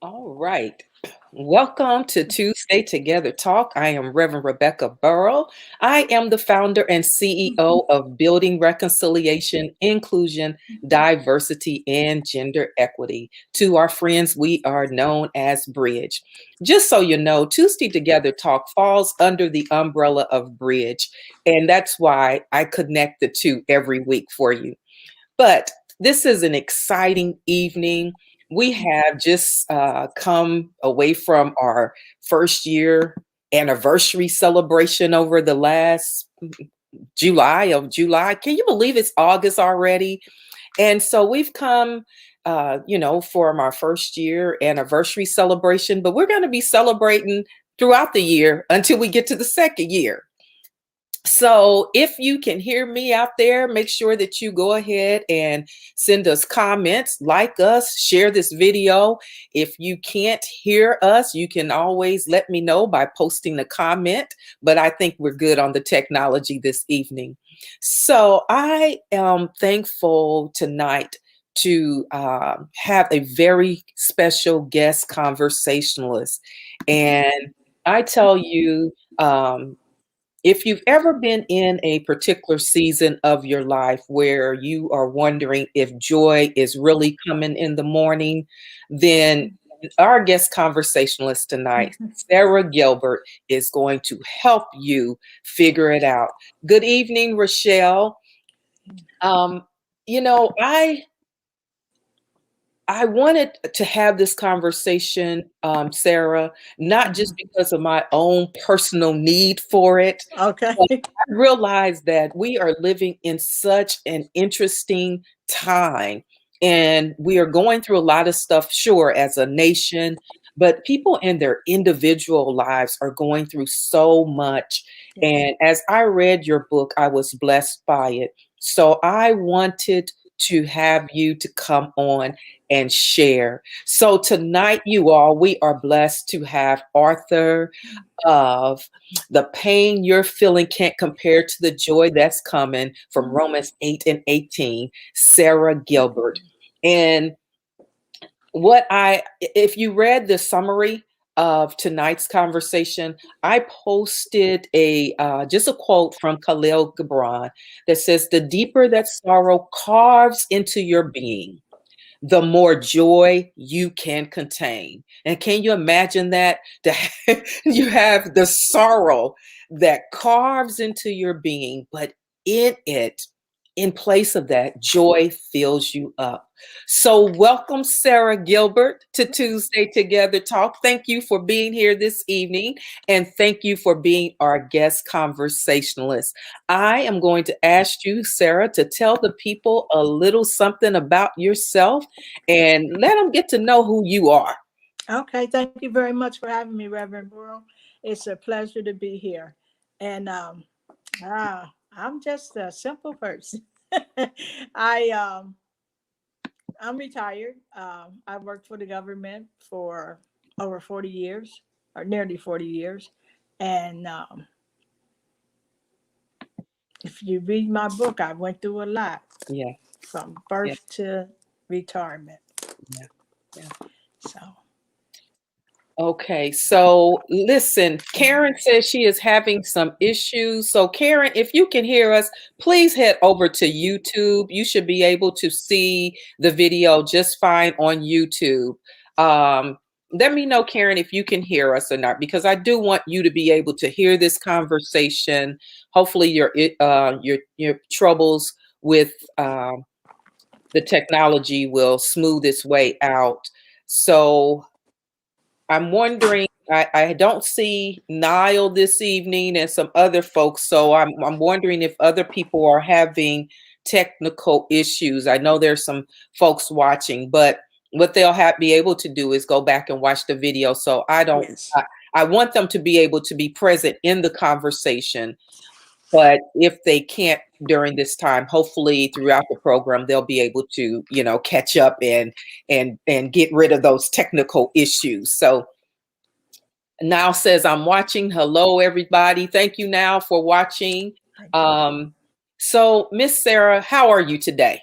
All right. Welcome to Tuesday Together Talk. I am Reverend Rebecca Burrow. I am the founder and CEO of Building Reconciliation, Inclusion, Diversity, and Gender Equity. To our friends, we are known as Bridge. Just so you know, Tuesday Together Talk falls under the umbrella of Bridge, and that's why I connect the two every week for you. But this is an exciting evening. We have just come away from our first year anniversary celebration over the last July. Can you believe it's August already? And so we've come, from our first year anniversary celebration, but we're going to be celebrating throughout the year until we get to the second year. So if you can hear me out there, make sure that you go ahead and send us comments, like us, share this video. If you can't hear us, you can always let me know by posting a comment, but I think we're good on the technology this evening. So I am thankful tonight to have a very special guest conversationalist. And I tell you, if you've ever been in a particular season of your life where you are wondering if joy is really coming in the morning, then our guest conversationalist tonight, Sarah Gilbert, is going to help you figure it out. Good evening, Rochelle. Um, you know, I wanted to have this conversation, Sarah, not just because of my own personal need for it, Okay. but I realized that we are living in such an interesting time, and we are going through a lot of stuff, sure, as a nation, but people in their individual lives are going through so much. And as I read your book, I was blessed by it. So I wanted to have you to come on and share. So tonight, you all, we are blessed to have author of The Pain You're Feeling Can't Compare to the Joy That's Coming from Romans 8 and 18, Sarah Gilbert. And if you read the summary of tonight's conversation, I posted just a quote from Khalil Gibran that says, "The deeper that sorrow carves into your being, the more joy you can contain." And can you imagine that? You have the sorrow that carves into your being, but in place of that, joy fills you up. So welcome, Sarah Gilbert, to Tuesday Together Talk. Thank you for being here this evening, and thank you for being our guest conversationalist. I am going to ask you, Sarah, to tell the people a little something about yourself and let them get to know who you are. Okay. Thank you very much for having me, Reverend Burrow. It's a pleasure to be here. And I'm just a simple person. I I'm retired. I worked for the government for over 40 years, or nearly 40 years. And if you read my book, I went through a lot Yeah, from yeah, birth to retirement. yeah, yeah. So Okay, so listen, Karen says she is having some issues. So, Karen, if you can hear us, please head over to YouTube. You should be able to see the video just fine on YouTube. Um, Let me know, Karen, if you can hear us or not, because I do want you to be able to hear this conversation. Hopefully, your troubles with the technology will smooth its way out. So, I'm wondering, I don't see Niall this evening and some other folks, so I'm wondering if other people are having technical issues. I know there's some folks watching, but what they'll be able to do is go back and watch the video. So yes. I want them to be able to be present in the conversation, but if they can't during this time, hopefully throughout the program they'll be able to, catch up and get rid of those technical issues. So now says, "I'm watching. Hello, everybody. Thank you now for watching." Thank you. Um, so, Miss Sarah, how are you today?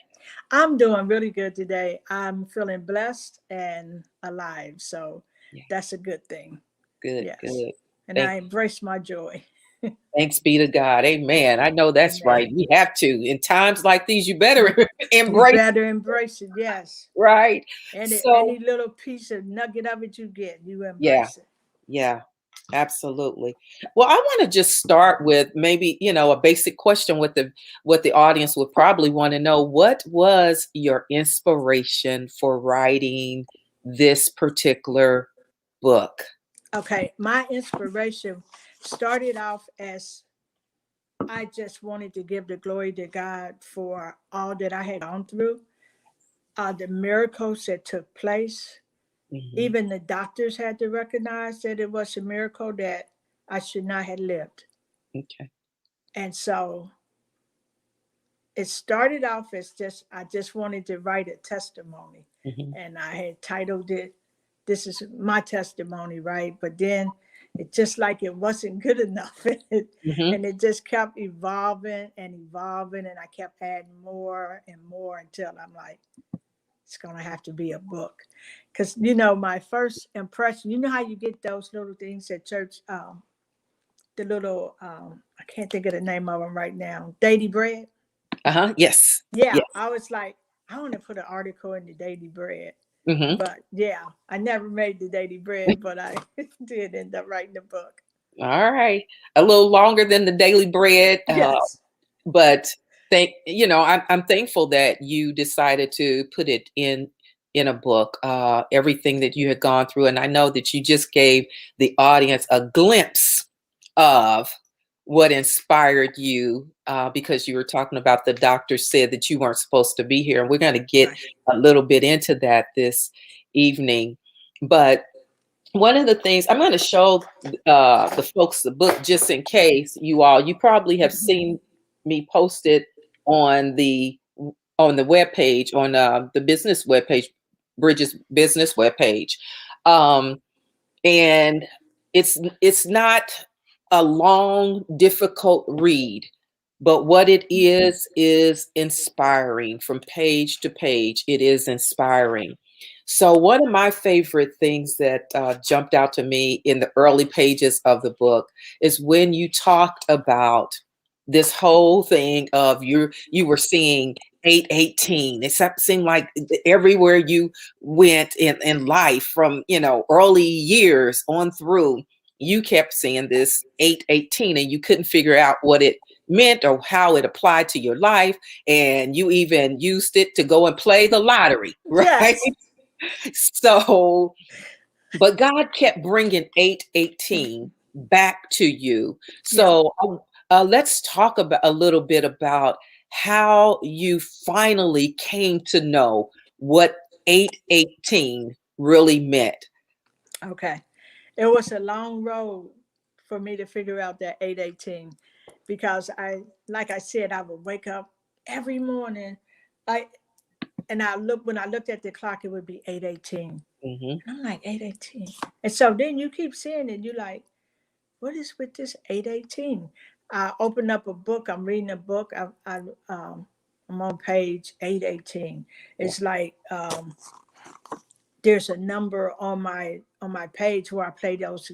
I'm doing really good today. I'm feeling blessed and alive. So Yeah, that's a good thing. good, Yes. good. And Thank I embrace my joy. Thanks be to God. Amen. I know that's right. Amen. We have to. In times like these, you better You you embrace it, better embrace it. Yes. right? Any So, little piece of nugget of it you get, you yeah, embrace it. yeah, absolutely. Well, I want to just start with maybe, a basic question with what the audience would probably want to know. What was your inspiration for writing this particular book? Okay. My inspiration started off as I just wanted to give the glory to God for all that I had gone through, the miracles that took place. Hmm. Even the doctors had to recognize that it was a miracle that I should not have lived. Okay. And so it started off as I just wanted to write a testimony. Hmm. And I had titled it, This is My Testimony, right? But then it just like it wasn't good enough. Hmm. And it just kept evolving and evolving. And I kept adding more and more until I'm like, it's going to have to be a book. Because, my first impression, you know how you get those little things at church, the little, I can't think of the name of them right now, Daily Bread. Uh-huh. Yes. Yeah, Yes. I was like, I want to put an article in the Daily Bread. Hmm. But yeah, I never made the Daily Bread, but I did end up writing the book. All right. A little longer than the daily bread. Yes. But I'm thankful that you decided to put it in a book, everything that you had gone through, and I know that you just gave the audience a glimpse of what inspired you, because you were talking about the doctor said that you weren't supposed to be here, and we're going to get Right. a little bit into that this evening. But one of the things I'm going to show the folks the book, just in case you probably have Mhm. seen me post it on the web page, on the business web page, Bridget's business web page. Um, and it's not a long, difficult read, but what it is inspiring. From page to page, it is inspiring. So one of my favorite things that jumped out to me in the early pages of the book is when you talked about this whole thing of you were seeing 818. It seemed like everywhere you went in life, from early years on through, you kept seeing this 818, and you couldn't figure out what it meant or how it applied to your life, and you even used it to go and play the lottery, right? Yes. So, but God kept bringing 818 back to you. Yeah. So, let's talk about a little bit about how you finally came to know what 818 really meant. Okay. It was a long road for me to figure out that 818 because like I said, I would wake up every morning. I and I look when I looked at the clock, it would be 818. Hmm. And I'm like, 818. And so then you keep seeing it, you like, what is with this 818? I open up a book, I'm reading a book, I'm on page 818. Yeah. It's like there's a number on my page where I play those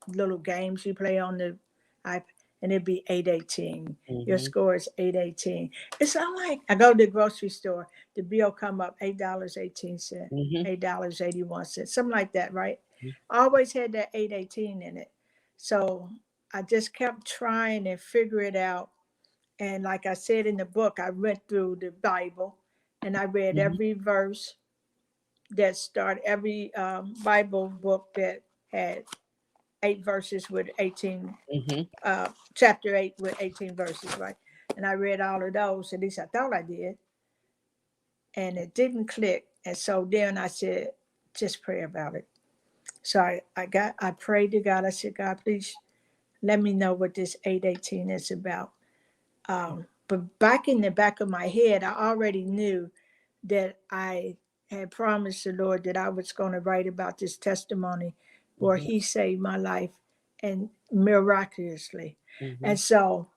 little games you play on the iPad, and it'd be 818. Your Hmm. score is 818. It's not like I go to the grocery store, the bill come up $8.18, Hmm. $8.81, something like that, right? I always had that 818 in it. So I just kept trying and figure it out. And like I said in the book, I went through the Bible and I read Hmm. every verse that start every Bible book that had 8 verses with 18, Hmm. chapter 8 with 18 verses, right? And I read all of those, at least I thought I did, and it didn't click. And so then I said, just pray about it. So I prayed to God. I said, God, please let me know what this 818 is about. But back in the back of my head, I already knew that I had promised the Lord that I was going to write about this testimony where Hmm. He saved my life and miraculously. Hmm. And so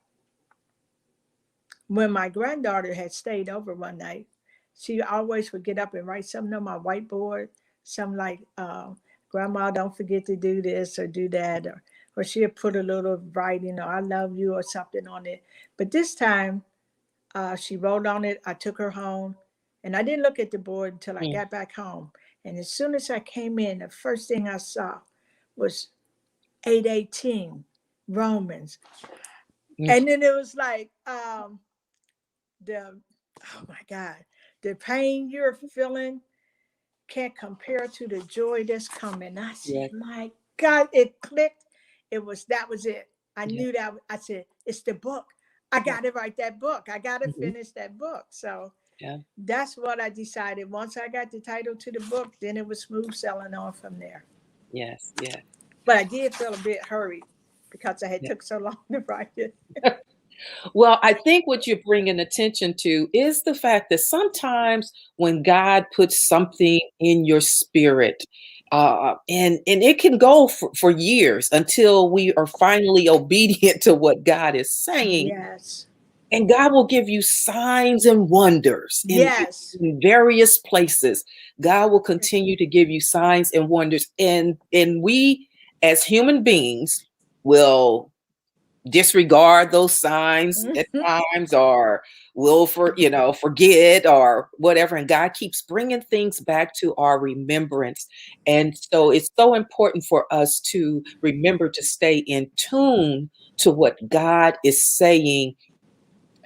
when my granddaughter had stayed over one night, she always would get up and write something on my whiteboard, something like, Grandma, don't forget to do this or do that, or she'll put a little writing, or I love you, or something on it. But this time, she wrote on it. I took her home, and I didn't look at the board until I Mm, got back home. And as soon as I came in, the first thing I saw was 8:18, Romans. mm. And then it was like, the oh my God, the pain you're feeling can't compare to the joy that's coming. I said, Yes, my God, it clicked. That was it. I yes, knew that. I said, it's the book. I yes. got to write that book. I got to Mhm. finish that book. So Yeah, that's what I decided. Once I got the title to the book, then it was smooth sailing on from there. yes, yes. But I did feel a bit hurried because I had Yeah. took so long to write it. Well, I think what you're bringing attention to is the fact that sometimes when God puts something in your spirit, and it can go for years until we are finally obedient to what God is saying. Yes. And God will give you signs and wonders Yes. in various places. God will continue to give you signs and wonders. And we as human beings will disregard those signs at times, or will forget or whatever, and God keeps bringing things back to our remembrance. And so it's so important for us to remember to stay in tune to what God is saying,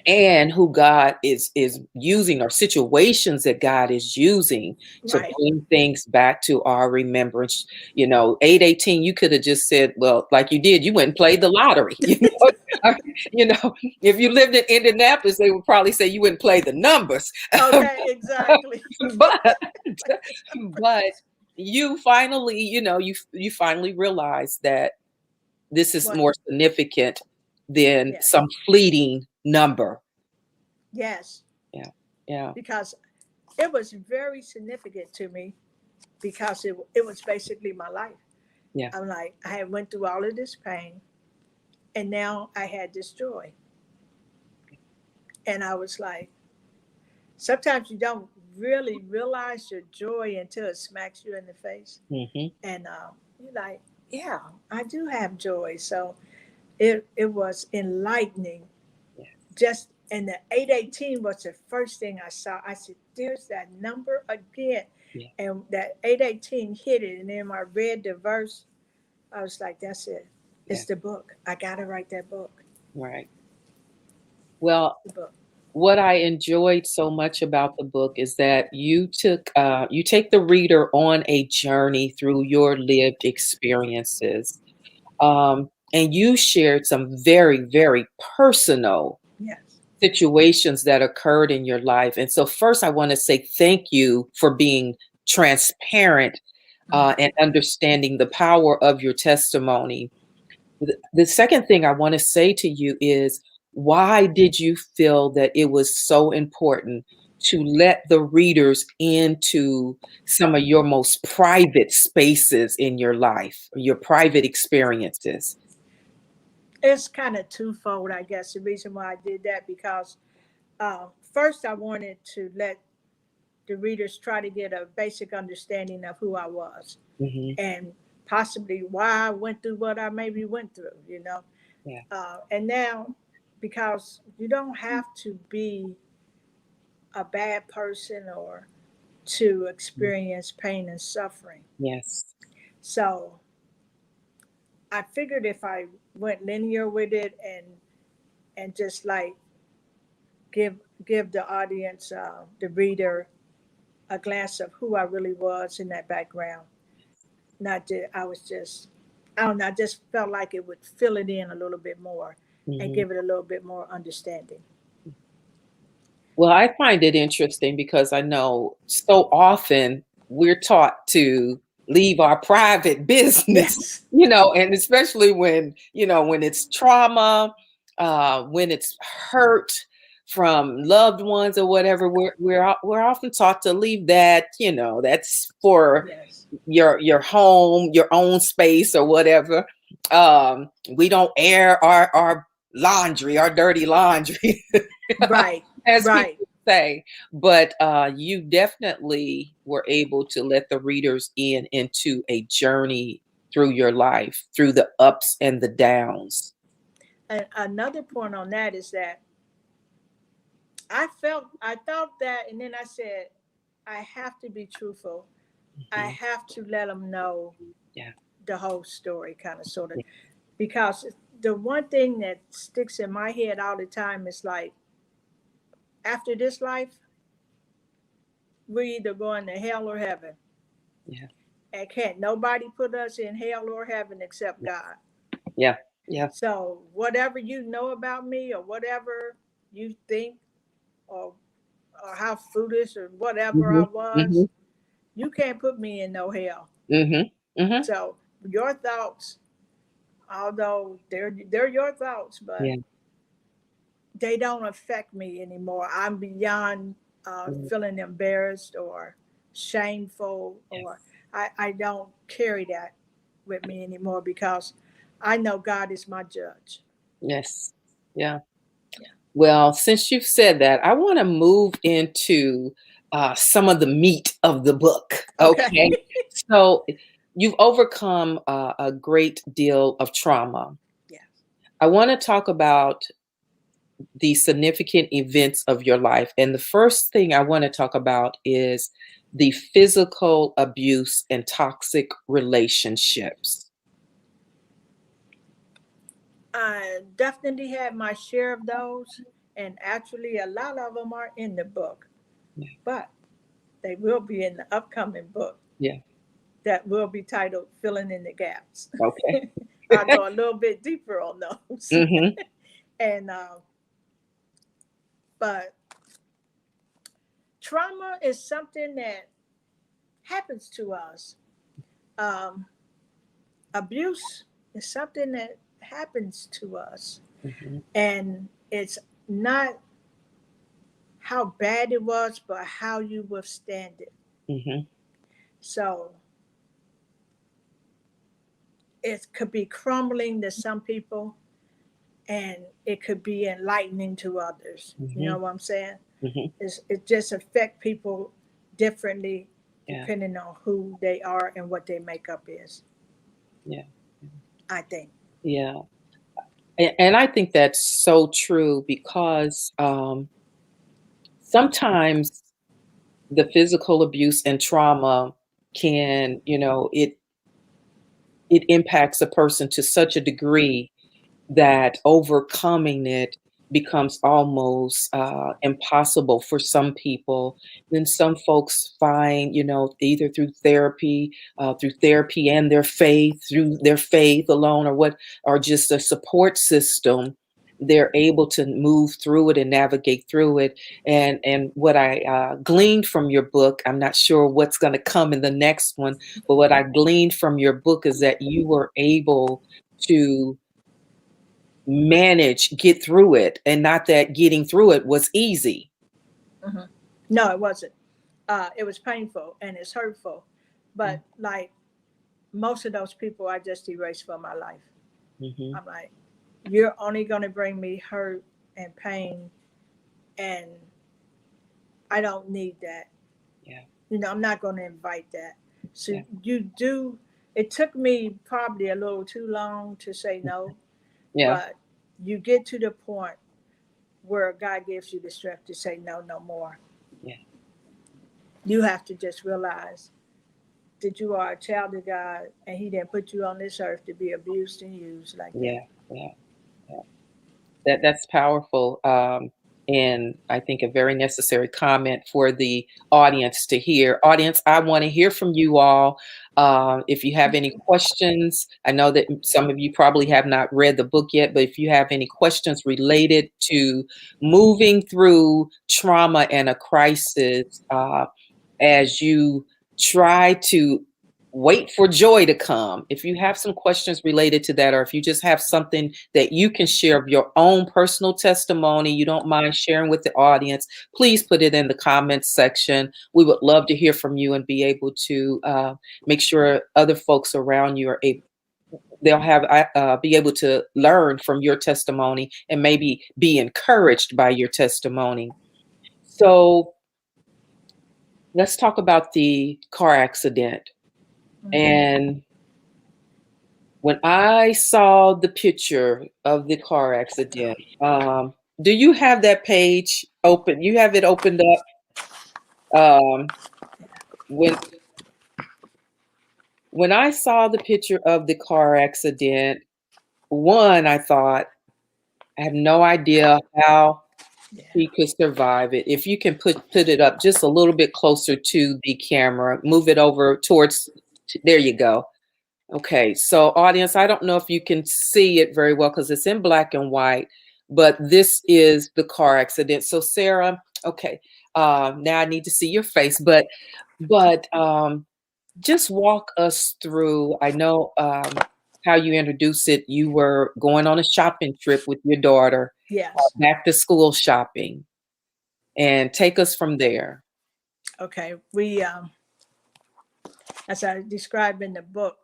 and who God is using, or situations that God is using to Right. bring things back to our remembrance. 8:18, you could have just said, well, like you did, you went and played the lottery. You know, if you lived in Indianapolis, they would probably say you wouldn't play the numbers. Okay, exactly. but but you finally, you finally realize that this is What? more significant than Yes. some fleeting number. Yes. Yeah. Yeah. Because it was very significant to me because it was basically my life. Yeah. I'm like, I had went through all of this pain and now I had this joy. And I was like, sometimes you don't really realize your joy until it smacks you in the face. Mhm. And you're like, yeah, I do have joy. So it was enlightening. Yeah. Just and the 8:18 was the first thing I saw. I said, "There's that number again," Yeah. and that 8:18 hit it. And then I read the verse. I was like, "That's it. Yeah. It's the book. I gotta write that book. Right. Well, The book." what I enjoyed so much about the book is that you take the reader on a journey through your lived experiences. And you shared some very, very personal Yes. situations that occurred in your life. And so first I want to say thank you for being transparent, and understanding the power of your testimony. The second thing I want to say to you is, why did you feel that it was so important to let the readers into some of your most private spaces in your life, your private experiences? It's kind of twofold, I guess. The reason why I did that because first I wanted to let the readers try to get a basic understanding of who I was Hmm. and possibly why I went through what I maybe went through, Yeah. And now, because you don't have to be a bad person or to Mm. experience pain and suffering. Yes. So I figured if I went linear with it and just like give give the audience, the reader, a glance of who I really was in that background. Not that I was just, I don't know, I just felt like it would fill it in a little bit more and Hmm. give it a little bit more understanding. Well, I find it interesting because I know so often we're taught to leave our private business, Yes. and especially when it's trauma, when it's hurt from loved ones or whatever, we're often taught to leave that, that's for Yes. your home, your own space or whatever. We don't air our laundry, our dirty laundry. Right. As Right. people say, but you definitely were able to let the readers in into a journey through your life, through the ups and the downs. And another point on that is that I thought that, and then I said, I have to be truthful. I Mhm. have to let them know Yeah. the whole story, kind of, sort of, Yeah. because the one thing that sticks in my head all the time is like, after this life, we're either going to hell or heaven, Yeah. and can't nobody put us in hell or heaven except God. Yeah. Yeah. So whatever you know about me, or whatever you think, or how foolish or whatever I Mhm. was, Mhm. you can't put me in no hell. Mhm. Mhm. So your thoughts, although they're your thoughts, but Yeah. they don't affect me anymore. I'm beyond Mm. feeling embarrassed or shameful, or Yes. I don't carry that with me anymore, because I know God is my judge. Yes. Yeah. Yeah. Well, since you've said that, I want to move into some of the meat of the book. Okay. Okay. So you've overcome a great deal of trauma. Yeah. I want to talk about the significant events of your life. And the first thing I want to talk about is the physical abuse and toxic relationships. I definitely had my share of those, and actually, a lot of them are in the book, Yeah. but they will be in the upcoming book Yeah. that will be titled Filling in the Gaps. Okay. I'll go a little bit deeper on those. Hmm. And, but trauma is something that happens to us. Um, Abuse is something that happens to us. Hmm. And it's not how bad it was, but how you withstand it. Hmm. So it could be crumbling to some people, and it could be enlightening to others. You Hmm. know what I'm saying? Hmm. It just affect people differently Yeah. depending on who they are and what their makeup is, Yeah. I think. Yeah. And I think that's so true because sometimes the physical abuse and trauma can, it impacts a person to such a degree that overcoming it becomes almost impossible for some people. Then some folks find, either through therapy and their faith, through their faith alone, or what, or just a support system, they're able to move through it and navigate through it. And what I gleaned from your book, I'm not sure what's going to come in the next one, but what I gleaned from your book is that you were able to get through it, and not that getting through it was easy. Hmm. No, it wasn't. It was painful and it's hurtful, Mm. but like most of those people, I just erased from my life. Mhm. I'm like, you're only going to bring me hurt and pain, and I don't need that. Yeah. I'm not going to invite that. So Yeah. you do. It took me probably a little too long to say no, Yeah. but you get to the point where God gives you the strength to say no, no more. Yeah. You have to just realize that you are a child of God, and He didn't put you on this earth to be abused and used like that. Yeah. Yeah. Yeah. That's powerful. And I think a very necessary comment for the audience to hear. Audience, I want to hear from you all. If you have any questions, I know that some of you probably have not read the book yet, but if you have any questions related to moving through trauma and a crisis, as you try to wait for joy to come. If you have some questions related to that, or if you just have something that you can share of your own personal testimony, you don't mind sharing with the audience, please put it in the comments section. We would love to hear from you and be able to make sure other folks around you are able. They'll have be able to learn from your testimony and maybe be encouraged by your testimony. So let's talk about the car accident. Mhm. And when I saw the picture of the car accident, do you have that page open? You have it opened up. When when I saw the picture of the car accident, one, I thought, I have no idea how Yeah. he could survive it. If you can put it up just a little bit closer to the camera, move it over towards, there you go. Okay, so audience, I don't know if you can see it very well because it's in black and white, but this is the car accident. So Sarah, okay, now I need to see your face, but just walk us through. I know how you introduced it. You were going on a shopping trip with your daughter, Yes. back to school shopping, and take us from there. Okay. We, as I described in the book,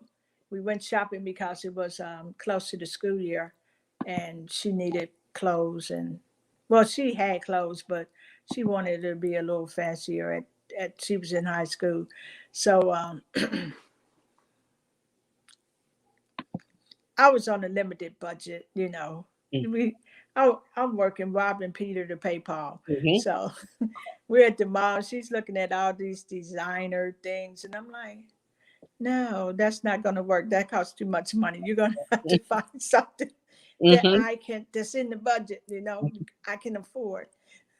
we went shopping because it was close to the school year, and she needed clothes. And well, she had clothes, but she wanted to be a little fancier. At she was in high school, so I was on a limited budget. We I'm working robbing Peter to pay Paul. Mm-hmm. So we're at the mall. She's looking at all these designer things, and I'm like, no, that's not going to work. That costs too much money. You're going to have to find something that Mm-hmm. that's in the budget, I can afford.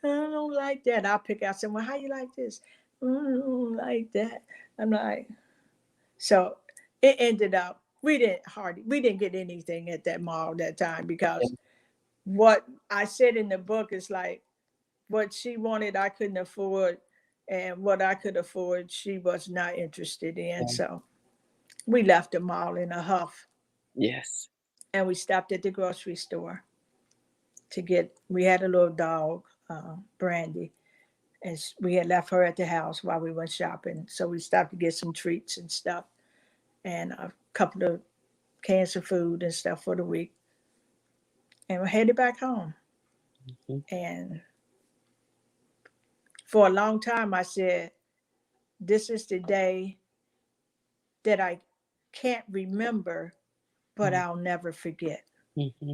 I don't like that. I'll pick out someone. How you like this? I don't like that. I'm like, so it ended up, we didn't get anything at that mall that time because what I said in the book is like, what she wanted, I couldn't afford. And what I could afford, she was not interested in. So we left the mall in a huff, Yes. and we stopped at the grocery store to get. We had a little dog, Brandy, and we had left her at the house while we went shopping. So we stopped to get some treats and stuff, and a couple of cans of food and stuff for the week, and we headed back home. Mm-hmm. And for a long time, I said, "This is the day that I can't remember, but I'll never forget." Mm-hmm.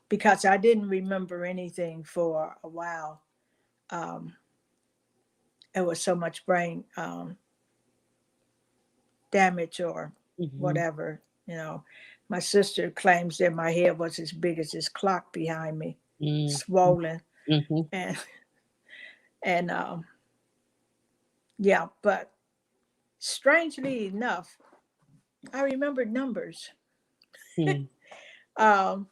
Because I didn't remember anything for a while. Um, it was so much brain damage or Mm-hmm. whatever. My sister claims that my head was as big as this clock behind me, swollen, Mm-hmm. and and yeah. But strangely enough, I remembered numbers, Mm-hmm. um,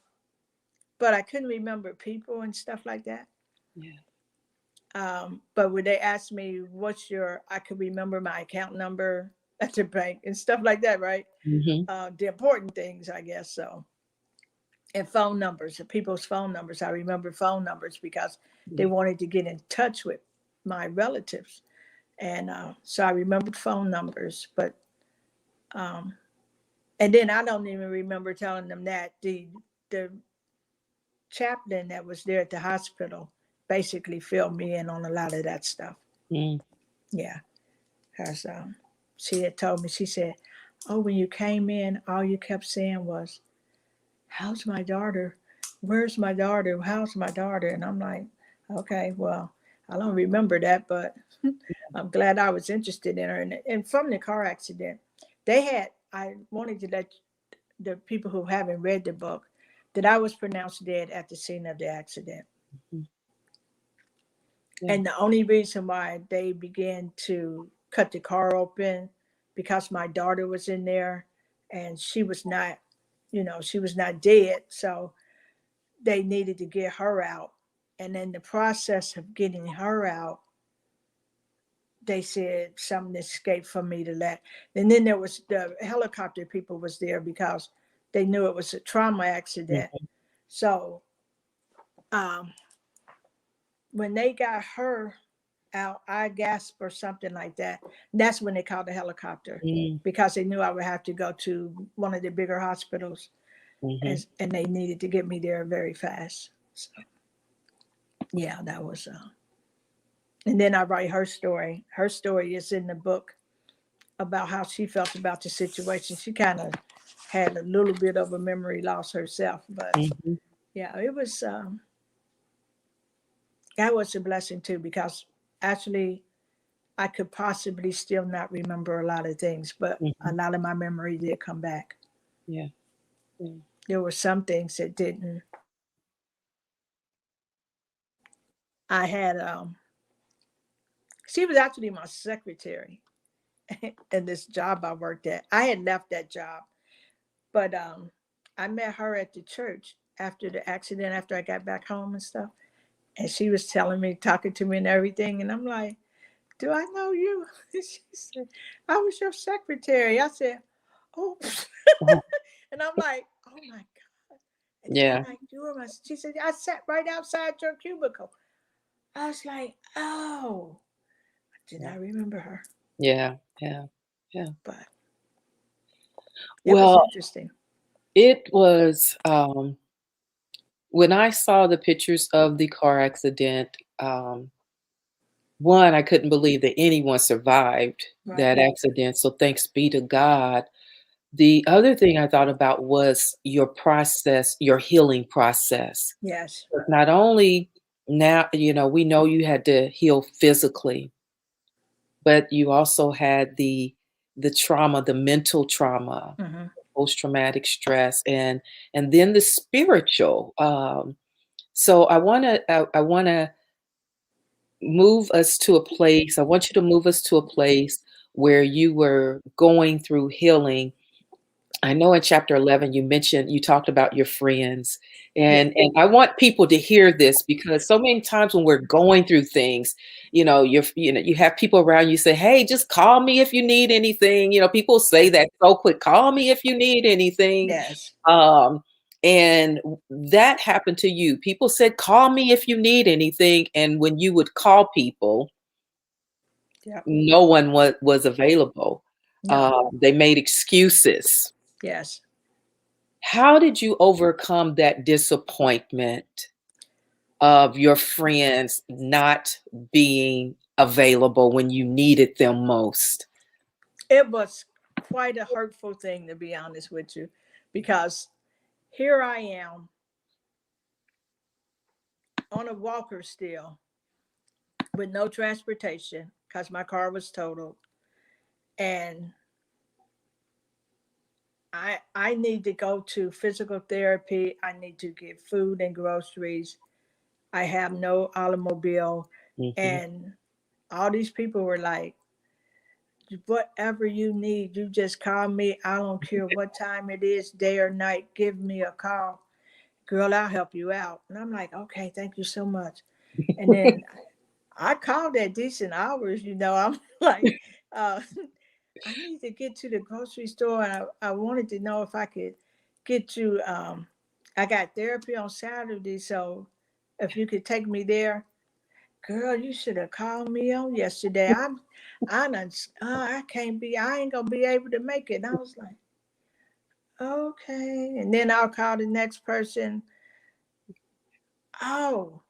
but I couldn't remember people and stuff like that. Yeah. But when they asked me, "What's your?" I could remember my account number at the bank and stuff like that, right? Mm-hmm. The important things, I guess. So, and phone numbers, people's phone numbers. I remember phone numbers because they Yeah. wanted to get in touch with my relatives, and so I remembered phone numbers. But um, and then I don't even remember telling them that the chaplain that was there at the hospital basically filled me in on a lot of that stuff. Mm-hmm. Yeah, because she had told me. She said, "Oh, when you came in, all you kept saying was, 'How's my daughter? Where's my daughter? How's my daughter?'" And I'm like, "Okay, well, I don't remember that, but I'm glad I was interested in her." And from the car accident, I wanted to let the people who haven't read the book that I was pronounced dead at the scene of the accident. Yeah. And the only reason why they began to cut the car open because my daughter was in there and she was not dead. So they needed to get her out. And in the process of getting her out, they said something escaped from me to let. And then there was the helicopter people was there because they knew it was a trauma accident. Mm-hmm. So um, when they got her out, I gasped or something like that. That's when they called the helicopter because they knew I would have to go to one of the bigger hospitals, Mm-hmm. and they needed to get me there very fast. So yeah, that was. And then I write her story. Her story is in the book about how she felt about the situation. She kind of had a little bit of a memory loss herself, but Mhm. yeah, it was that was a blessing too, because actually I could possibly still not remember a lot of things, but a Mhm. lot of my memory did come back. Yeah. Yeah. There were some things that didn't. I had she was actually my secretary in this job I worked at. I had left that job, but I met her at the church after the accident, after I got back home and stuff. And she was telling me, talking to me and everything. And I'm like, do I know you? She said, I was your secretary. I said, oh. Uh-huh. And I'm like, oh my God. And then I'm Yeah. like, you were my, she said, I sat right outside your cubicle. I was like, oh, I did Yeah. not remember her. Yeah. Yeah. Yeah. But it was Well, interesting. it was when I saw the pictures of the car accident, one, I couldn't believe that anyone survived Right. that accident. So thanks be to God. The other thing I thought about was your process, your healing process. Yes. Not only now, we know you had to heal physically, but you also had the trauma, the mental trauma, Hmm. post-traumatic stress, and then the spiritual. So I want to move us to a place. I want you to move us to a place where you were going through healing. I know in chapter 11 you talked about your friends, Yeah. and I want people to hear this because so many times when we're going through things, you have people around you say, "Hey, just call me if you need anything." People say that so quick, "Call me if you need anything." Yes. Um, and that happened to you. People said, "Call me if you need anything," and when you would call people, Yep. no one was available. No. They made excuses. Yes. How did you overcome that disappointment of your friends not being available when you needed them most? It was quite a hurtful thing, to be honest with you, because here I am on a walker still with no transportation because my car was totaled. And I need to go to physical therapy. I need to get food and groceries. I have no automobile. Mhm. And all these people were like, whatever you need, you just call me. I don't care what time it is, day or night, give me a call. Girl, I'll help you out. And I'm like, okay, thank you so much. And then I called at decent hours, I'm like, uh, I need to get to the grocery store, and I wanted to know if I could get you. I got therapy on Saturday, so if you could take me there. Girl, you should have called me on yesterday. I can't be, I ain't gonna be able to make it. And I was like, okay. And then I'll call the next person. Oh,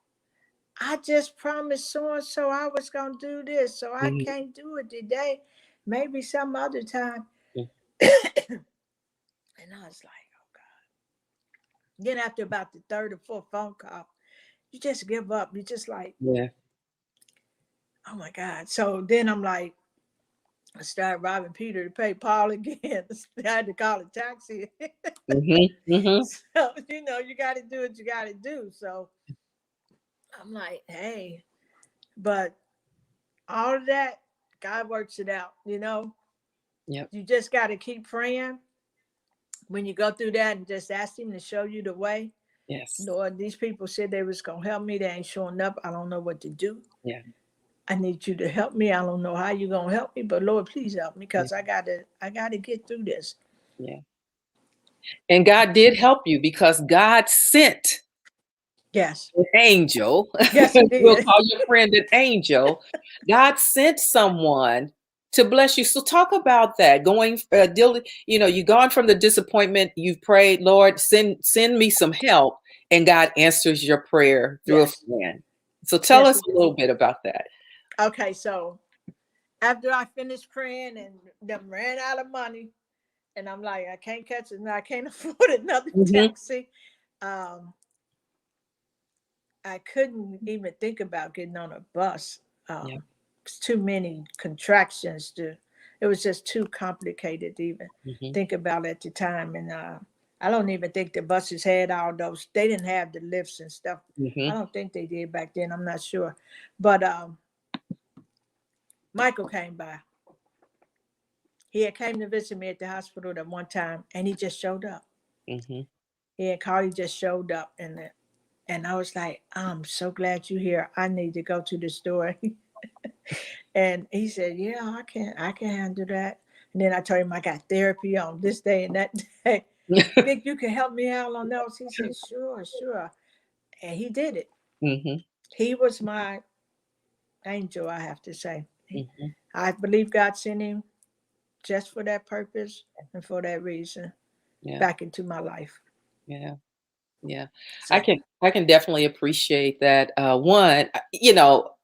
I just promised so and so I was gonna do this, so I Mhm. can't do it today. Maybe some other time. Mhm. And I was like, oh God. Then after about the third or fourth phone call, you just give up. You just like, Yeah. oh my God. So then I'm like, I started robbing Peter to pay Paul again. I had to call a taxi. Mhm. Mhm. So, you got to do what you got to do. So I'm like, hey, but all of that, God works it out. Yep. You just got to keep praying when you go through that and just ask Him to show you the way. Yes. Lord, these people said they was going to help me. They ain't showing up. I don't know what to do. Yeah. I need you to help me. I don't know how you're going to help me, but Lord, please help me Yeah. because I got to get through this. Yeah. And God did help you because God sent Yes. an angel. Yes, He We'll did. call your friend an angel. God sent someone to bless you. So talk about that. You've gone from the disappointment. You've prayed, Lord, send me some help, and God answers your prayer through a Yes. friend. So tell Yes, us He a did. little bit about that. Okay, so after I finished praying and them ran out of money, and I'm like, I can't catch it, and I can't afford another Mhm. taxi. Um, I couldn't even think about getting on a bus. Yeah. It's too many contractions to. It was just too complicated to even Mhm. think about at the time, and I don't even think the buses had all those. They didn't have the lifts and stuff. I Mhm. don't think they did back then. I'm not sure, but Michael came by. He had came to visit me at the hospital at one time, and he just showed up. Mhm. He had called. He just showed up, and I was like, I'm so glad you're here. I need to go to the store. And he said, yeah, I can handle that. And then I told him I got therapy on this day and that day. Think you can help me out on those? He said, sure, sure. And he did it. Mhm. He was my angel, I have to say. Mhm. I believe God sent him just for that purpose and for that reason Yeah. back into my life. Yeah. Yeah. So I can definitely appreciate that. One, you know,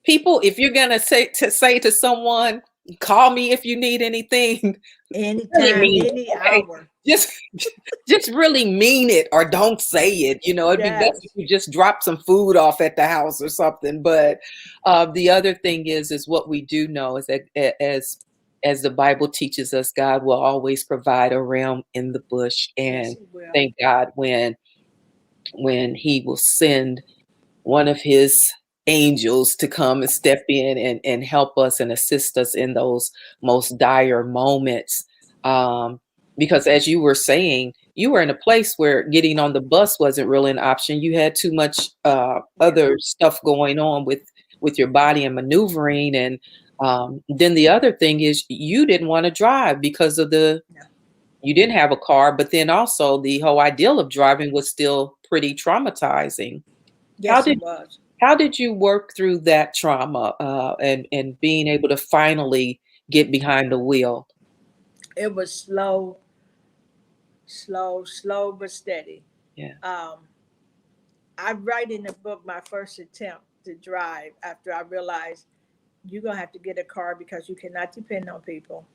people, if you're gonna say to someone, call me if you need anything, really anytime, mean it. any Okay. hour. Just just really mean it or don't say it. You know, it'd be best if Yes. you just drop some food off at the house or something. But the other thing is what we do know is that as the Bible teaches us, God will always provide a ram in the bush. Yes, And he will. thank God when he will send one of his angels to come and step in and help us and assist us in those most dire moments. Um, because as you were saying, you were in a place where getting on the bus wasn't really an option. You had too much Yeah. other stuff going on with your body and maneuvering. And then the other thing is you didn't want to drive because of No. you didn't have a car, but then also the whole ideal of driving was still pretty traumatizing. How Yes, it did was. how did you work through that trauma, and being able to finally get behind the wheel? It was slow, slow but steady. Yeah. Um, I write in the book my first attempt to drive after I realized you're gonna have to get a car because you cannot depend on people.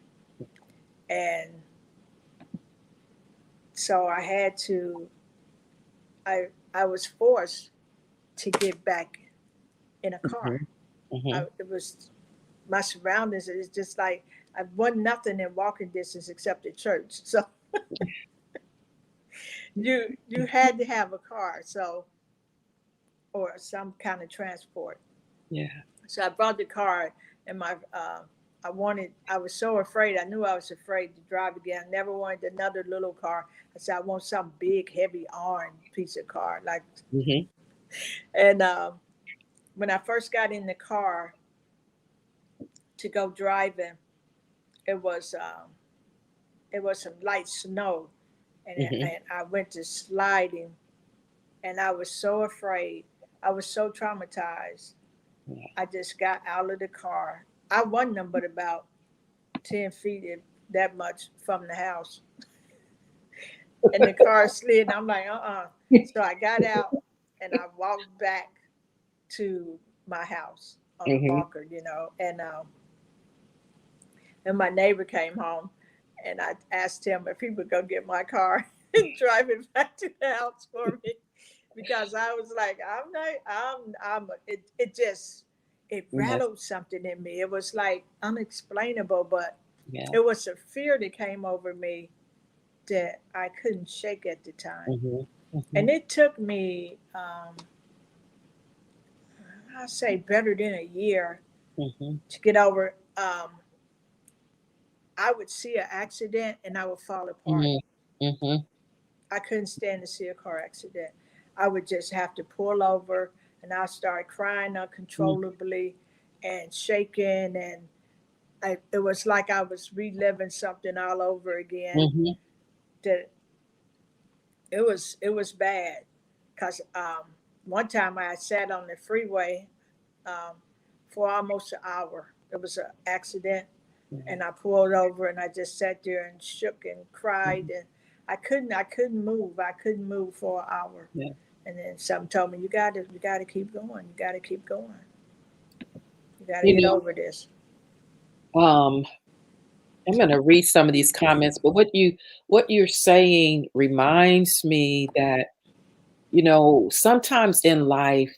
And so I had to I was forced to get back in a car. Mhm. Mhm. It was my surroundings is just like I wasn't nothing in walking distance except the church. So you had to have a car, so or some kind of transport. Yeah. So I brought the car, and I was so afraid. I knew I was afraid to drive again. I never wanted another little car. I said I want some big, heavy orange piece of car. Like, Mhm. and when I first got in the car to go driving, it was um, it was some light snow, Mhm. and I went to sliding, and I was so afraid. I was so traumatized. Yeah. I just got out of the car. I wasn't but about 10 feet, if that much, from the house. And the car slid. And I'm like, uh-uh. So I got out and I walked back to my house on a Mhm. walker, and my neighbor came home, and I asked him if he would go get my car and drive it back to the house for me, because I was like, I'm not, it just, it Yeah. rattled something in me. It was like unexplainable, but Yeah. it was a fear that came over me that I couldn't shake at the time. Mhm. And Mhm. it took me, I'd say, better than a year Mhm. to get over. I would see an accident and I would fall apart. Mhm. Mhm. I couldn't stand to see a car accident. I would just have to pull over, and I start crying uncontrollably and shaking, and it was like I was reliving something all over again. Mhm. That it was bad, because one time I sat on the freeway um, for almost an hour. It was an accident, Yeah. and I pulled over and I just sat there and shook and cried, Mhm. and I couldn't move. I couldn't move for an hour. Yeah. And then something told me, you got to keep going. You got to keep going. You got to You get know, over this. um, I'm going to read some of these comments, but what you're saying reminds me that, sometimes in life,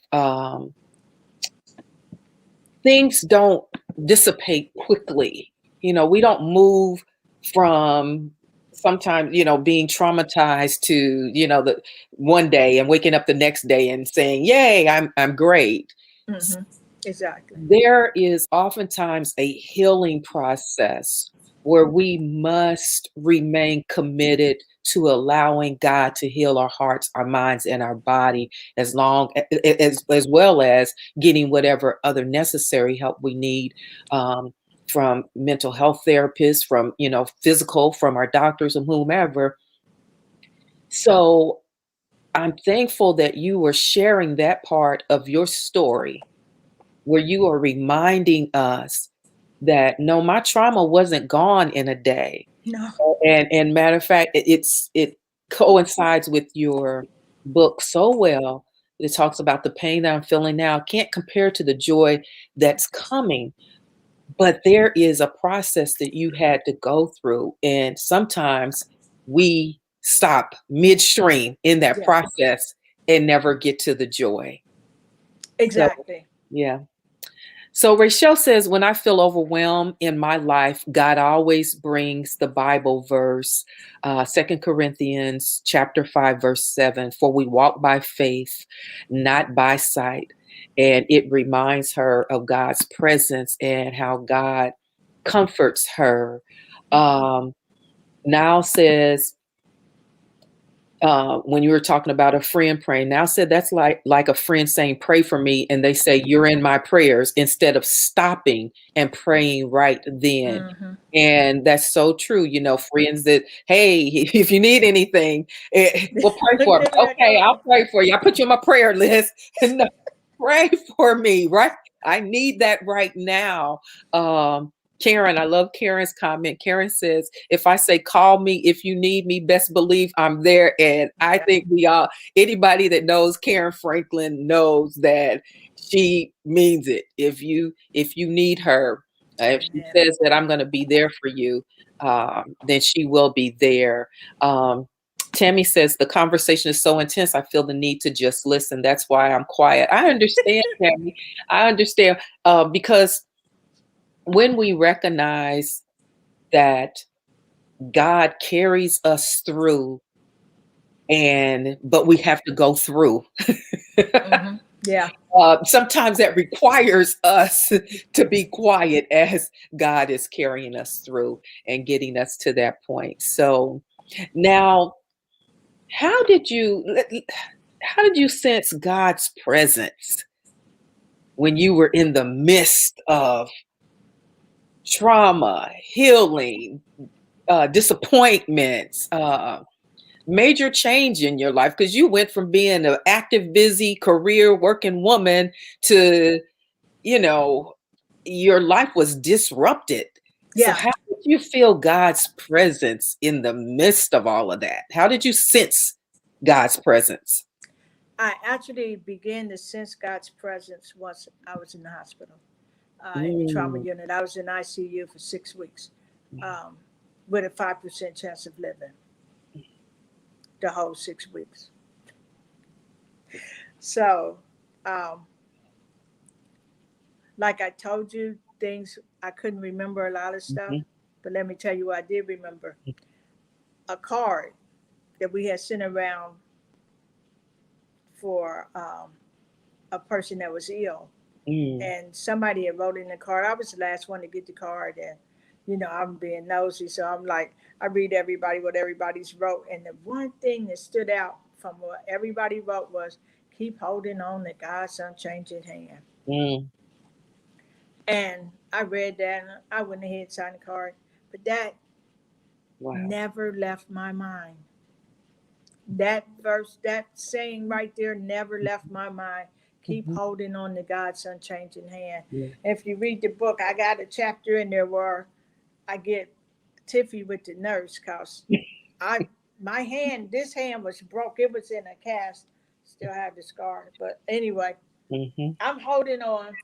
things don't dissipate quickly. We don't move from sometimes, being traumatized to, the one day and waking up the next day and saying, "Yay, I'm great." Hmm. Exactly. There is oftentimes a healing process where we must remain committed to allowing God to heal our hearts, our minds, and our body, as well as getting whatever other necessary help we need, from mental health therapists, from physical, from our doctors and whomever. So I'm thankful that you were sharing that part of your story where you are reminding us that no, my trauma wasn't gone in a day. No. And matter of fact, it coincides with your book so well. It talks about the pain that I'm feeling now can't compare to the joy that's coming. But there is a process that you had to go through. And sometimes we stop midstream in that Yeah. process and never get to the joy. So Exactly. yeah. So Rachel says, when I feel overwhelmed in my life, God always brings the Bible verse, 2 Corinthians chapter 5, verse 7, for we walk by faith, not by sight. And it reminds her of God's presence and how God comforts her. Um, Now says, when you were talking about a friend praying, now said that's like a friend saying, "Pray for me," and they say, "You're in my prayers," instead of stopping and praying right then. Hmm. And that's so true. Friends that, hey, if you need anything, well, pray Look for me. at that. Okay, I'll pray for you. I put you on my prayer list. No, pray for me, right? I need that right now. Karen, I love Karen's comment. Karen says, if I say call me if you need me, best believe I'm there. And I Yeah. think anybody that knows Karen Franklin knows that she means it. If you need her, if she Amen. says that I'm going to be there for you, then she will be there. Tammy says the conversation is so intense. I feel the need to just listen. That's why I'm quiet. I understand, Tammy. I understand, because when we recognize that God carries us through, but we have to go through. Hmm. Yeah. Sometimes that requires us to be quiet as God is carrying us through and getting us to that point. So now, how did you how did you sense God's presence when you were in the midst of trauma, healing, disappointments, major change in your life? Because you went from being an active, busy, career working woman to, you know, your life was disrupted. So, Yeah. how did you feel God's presence in the midst of all of that? How did you sense God's presence? I actually began to sense God's presence once I was in the hospital, in the trauma Mm, unit. I was in ICU for 6 weeks, um, with a 5% chance of living the whole 6 weeks. So, um, like I told you, things I couldn't remember a lot of stuff, mhm, but let me tell you what I did remember: a card that we had sent around for a person that was ill, mm, and somebody had wrote in the card. I was the last one to get the card, and I'm being nosy, so I'm like, I read everybody what everybody's wrote, and the one thing that stood out from what everybody wrote was, "Keep holding on to God's unchanging hand." mm. And I read that, and I went ahead and signed the card, but that Wow. never left my mind. That verse, that saying right there, never left my mind. Keep Mhm, holding on to God's unchanging hand. yeah. If you read the book, I got a chapter in there where I get tiffy with the nurse because I my hand, this hand was broke. It was in a cast. Still have the scar, but anyway, Mhm, I'm holding on,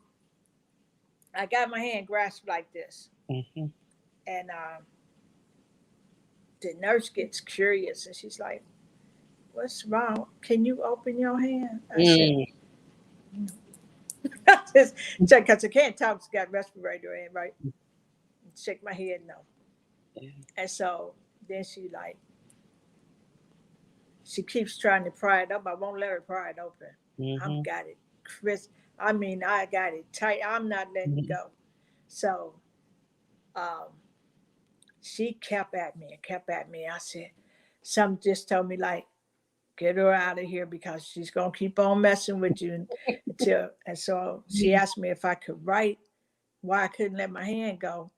I got my hand grasped like this, Mm-hmm. and the nurse gets curious, and she's like, "What's wrong? Can you open your hand?" I said, Mm. I just said, "Cause I can't talk. It's got respirator in, right?" Shake my head, no. And so then she keeps trying to pry it up. I won't let her pry it open. I've Mm-hmm. got it, Chris. I mean, I got it tight. I'm not letting it Mm-hmm. go. So um, she kept at me and kept at me. I said, some just told me like, get her out of here because she's gonna keep on messing with you until. And so she asked me if I could write why I couldn't let my hand go.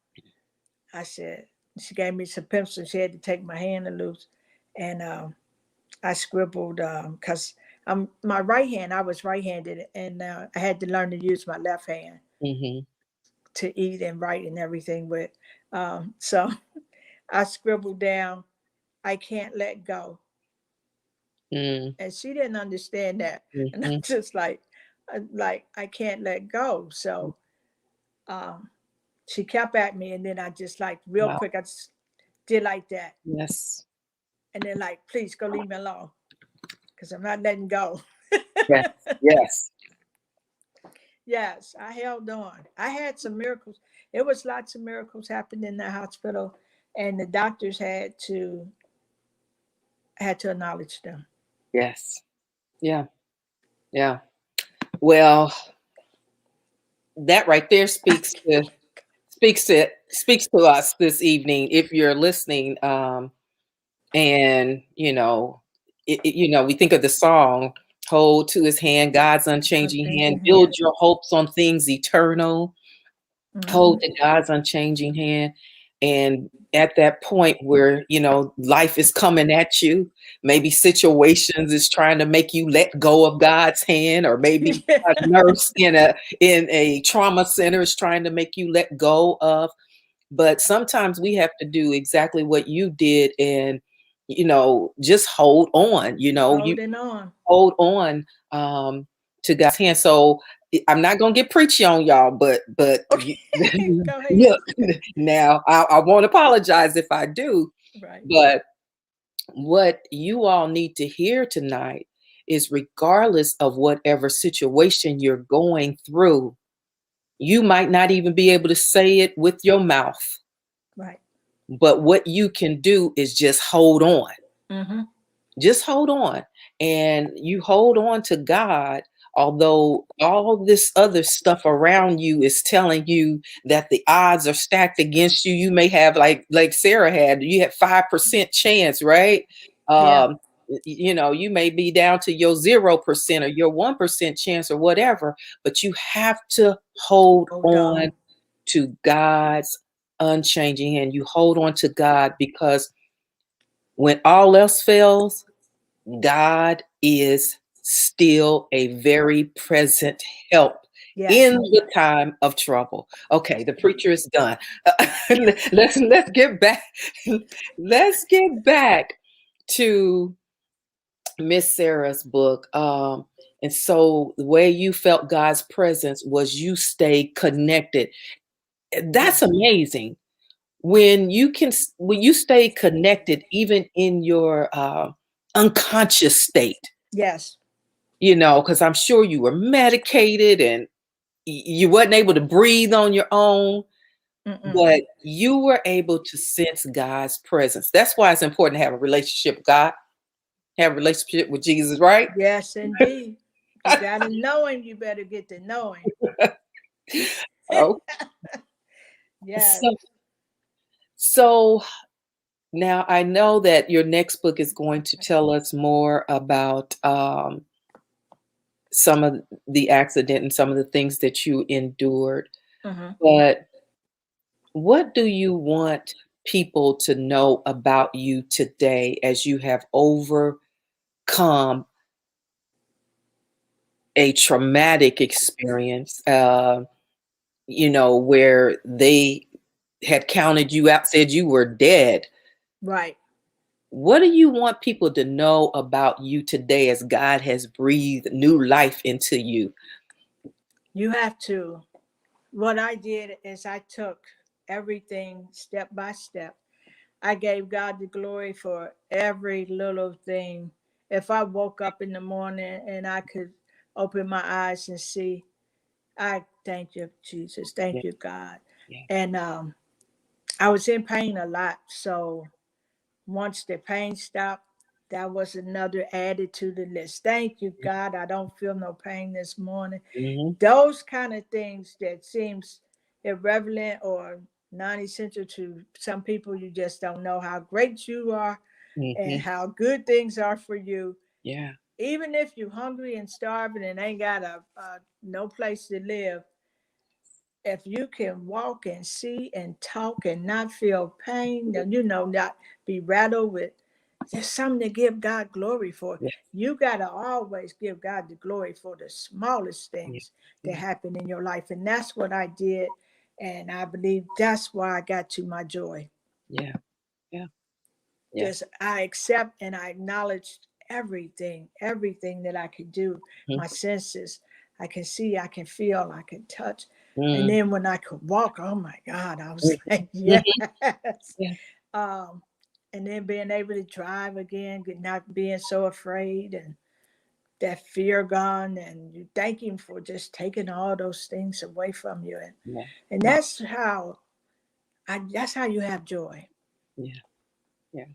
I said she gave me some pencils. She had to take my hand loose, and I scribbled because I'm my right hand. I was right-handed, and I had to learn to use my left hand Mm-hmm. to eat and write and everything with. So I scribbled down, "I can't let go," and she didn't understand that, and I'm Mm-hmm. just like I can't let go. So um, she kept at me, and then I just like real Wow. quick, I just did like that, Yes. and then like, please go leave me alone because I'm not letting go. Yes. Yes. Yes, I held on. I had some miracles. It was lots of miracles happened in the hospital, and the doctors had to acknowledge them. Yes. Yeah. Yeah. Well, that right there speaks to us this evening. If you're listening, and we think of the song, "Hold to His hand, God's I'm unchanging hand. changing Build hands. your hopes on things eternal. Hold Hmm. to God's unchanging hand." And at that point where life is coming at you, maybe situations is trying to make you let go of God's hand, or maybe a nurse in a trauma center is trying to make you let go of. But sometimes we have to do exactly what you did, and just hold on. You Holding on. hold on to God's hand. So I'm not gonna get preachy on y'all, but Okay, go ahead. look, now I won't apologize if I do. Right. But what you all need to hear tonight is, regardless of whatever situation you're going through, you might not even be able to say it with your mouth, Right. but what you can do is just hold on. Hmm. Just hold on. And you hold on to God, although all this other stuff around you is telling you that the odds are stacked against you. You may have, like Sarah had, you had 5% chance, right? Yeah. um you may be down to your 0% or your 1% chance or whatever, but you have to hold Hold on on. to God's unchanging hand. You hold on to God, because when all else fails, God is still a very present help in Yes. the time of trouble. Okay, the preacher is done. Let's get back. Let's get back to Miss Sarah's book. And so the way you felt God's presence was you stayed connected. That's Yes. amazing. When you stay connected, even in your unconscious state, Yes. because I'm sure you were medicated and you wasn't able to breathe on your own, Mm-mm. but you were able to sense God's presence. That's why it's important to have a relationship with God, have a relationship with Jesus, right? Yes, indeed. You got to know him. You better get to know him. Oh, Yes. so, so now I know that your next book is going to tell us more about some of the accident and some of the things that you endured. Hmm. But what do you want people to know about you today, as you have overcome a traumatic experience, where they had counted you out, said you were dead? Right. What do you want people to know about you today, as God has breathed new life into you? You have to what I did is I took everything step by step. I gave God the glory for every little thing. If I woke up in the morning and I could open my eyes and see, I thank you, Jesus. Yeah. Thank you, God. Yeah. And I was in pain a lot. So once the pain stopped, that was another added to the list. Thank you, God. I don't feel no pain this morning. Mm-hmm. Those kind of things that seems irrelevant or non-essential to some people, you just don't know how great you are and Mm-hmm. how good things are for you. Yeah. Even if you're hungry and starving and ain't got a no place to live, if you can walk and see and talk and not feel pain, not be rattled with, there's something to give God glory for. Yeah. You got to always give God the glory for the smallest Yeah. things that Yeah. happen in your life. And that's what I did. And I believe that's why I got to my joy. Yeah. Yeah. Yeah. Just I accept and I acknowledge everything that I could do, my senses. I can see, I can feel, I can touch. And Mm-hmm. then when I could walk, oh my God, I was like, yes. Mm-hmm. Yeah. Um, and then being able to drive again, not being so afraid and that fear gone, and you thank him for just taking all those things away from you. Yeah. And Yeah. that's how you have joy. Yeah. Yeah.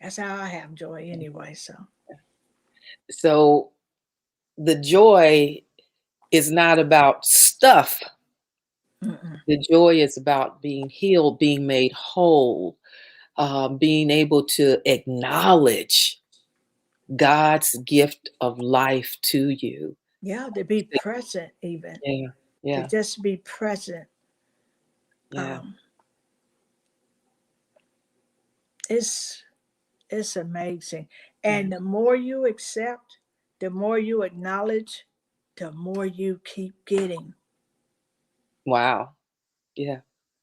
That's how I have joy anyway. So So the joy is not about stuff. mm-mm. The joy is about being healed, being made whole, being able to acknowledge God's gift of life to you. Yeah, to be present even. Yeah. To Yeah. just be present. Yeah. Um, it's it's amazing. Yeah. And the more you accept, the more you acknowledge, the more you keep getting. Wow. Yeah.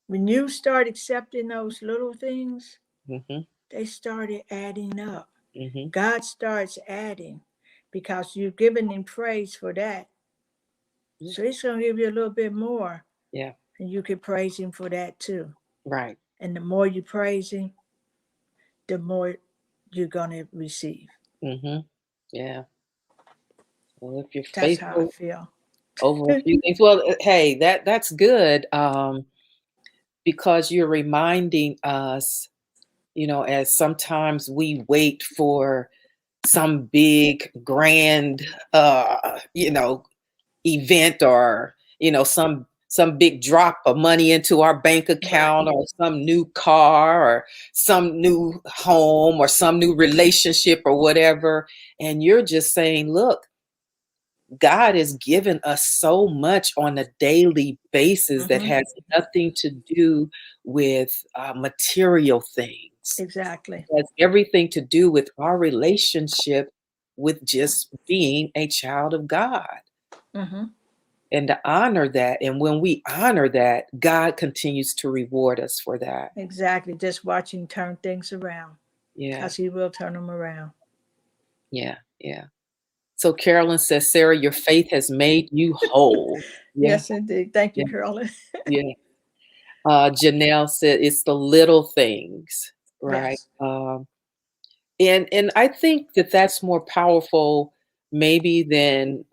When you start accepting those little things, Mm-hmm. they started adding up. Mm-hmm. God starts adding because you've given him praise for that. Yeah. So he's going to give you a little bit more, Yeah. and you can praise him for that too. Right. And the more you praise him, the more you're going to receive. Mm-hmm. Yeah. Well, if you're That's how I faithful feel. over a few things, well, hey, that's good. Because you're reminding us, as sometimes we wait for some big grand, event, or some big drop of money into our bank Right. account, or some new car, or some new home, or some new relationship, or whatever, and you're just saying, look, God has given us so much on a daily basis that Mm-hmm. has nothing to do with material things. Exactly. It has everything to do with our relationship with just being a child of God, Mm-hmm. and to honor that. And when we honor that, God continues to reward us for that. Exactly. Just watching turn things around Yeah, because he will turn them around. yeah, yeah. So Carolyn says, Sarah, your faith has made you whole. Yeah, Yes, indeed. Thank you, yeah, Carolyn. yeah. Janelle said it's the little things, right? Yes. And I think that that's more powerful, maybe, than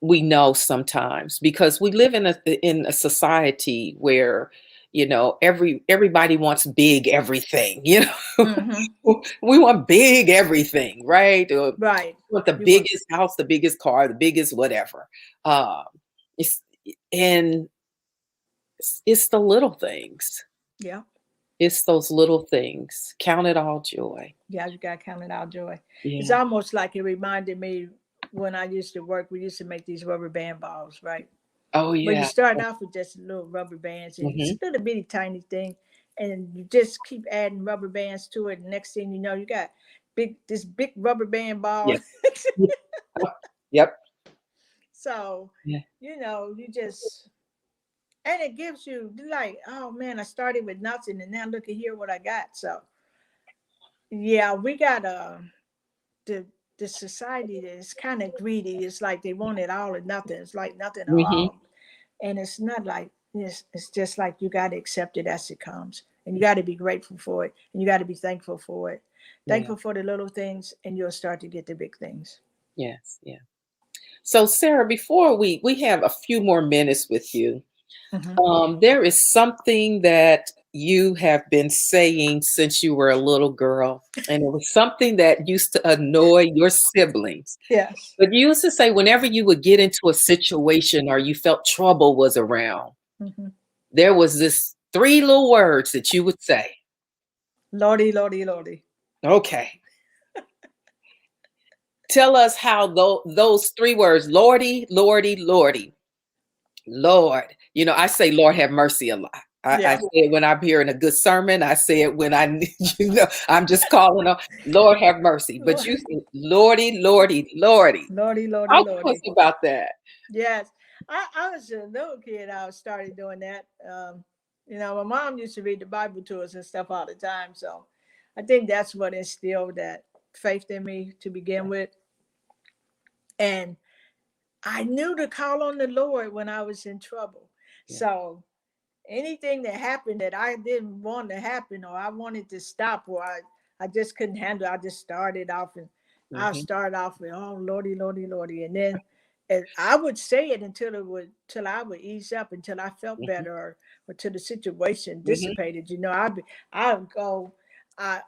we know sometimes, because we live in a society where everybody wants big everything. Mm-hmm. We want big everything, right? Or Right. we want the You want, biggest house, the biggest car, the biggest whatever. um it's and it's the little things. yeah. It's those little things. Count it all joy. Yeah, you got to count it out joy. It's Yeah. almost like it reminded me when I used to work, we used to make these rubber band balls, right? Oh But you yeah. start off with just little rubber bands and it's Hmm. a little bitty tiny thing. And you just keep adding rubber bands to it. And next thing you know, you got this big rubber band ball. Yeah. Yep. So, Yeah. you just, and it gives you like, oh man, I started with nothing and now look at here what I got. So, yeah, we got the the society is kind of greedy. It's like they want it all or nothing. It's like nothing or Hmm. all. And it's not like this. It's just like you got to accept it as it comes. And you got to be grateful for it. And you got to be thankful for it. Yeah. Thankful for the little things, and you'll start to get the big things. Yes. Yeah. So, Sarah, before we have a few more minutes with you, Hmm. there is something that you have been saying since you were a little girl, and it was something that used to annoy your siblings. Yes. But you used to say whenever you would get into a situation or you felt trouble was around, Hmm. there was this three little words that you would say. Lordy, Lordy, Lordy. Okay. Tell us how those three words, Lordy, Lordy, Lordy, Lord. I say, Lord, have mercy a lot. I Yeah. say it when I'm hearing a good sermon. I say it when I'm just calling on, Lord, have mercy. But you say, Lordy, Lordy, Lordy. Lordy, Lordy, Talk to us Lordy. about that. Yes. I was a little kid. I started doing that. My mom used to read the Bible to us and stuff all the time. So I think that's what instilled that faith in me to begin Yeah, with. And I knew to call on the Lord when I was in trouble. yeah. So anything that happened that I didn't want to happen or I wanted to stop or I just couldn't handle, I just started off and I'll Hmm. start off with, oh Lordy, Lordy, Lordy. And then I would say it till I would ease up until I felt Hmm. better or till the situation Hmm. dissipated. I would go, I'm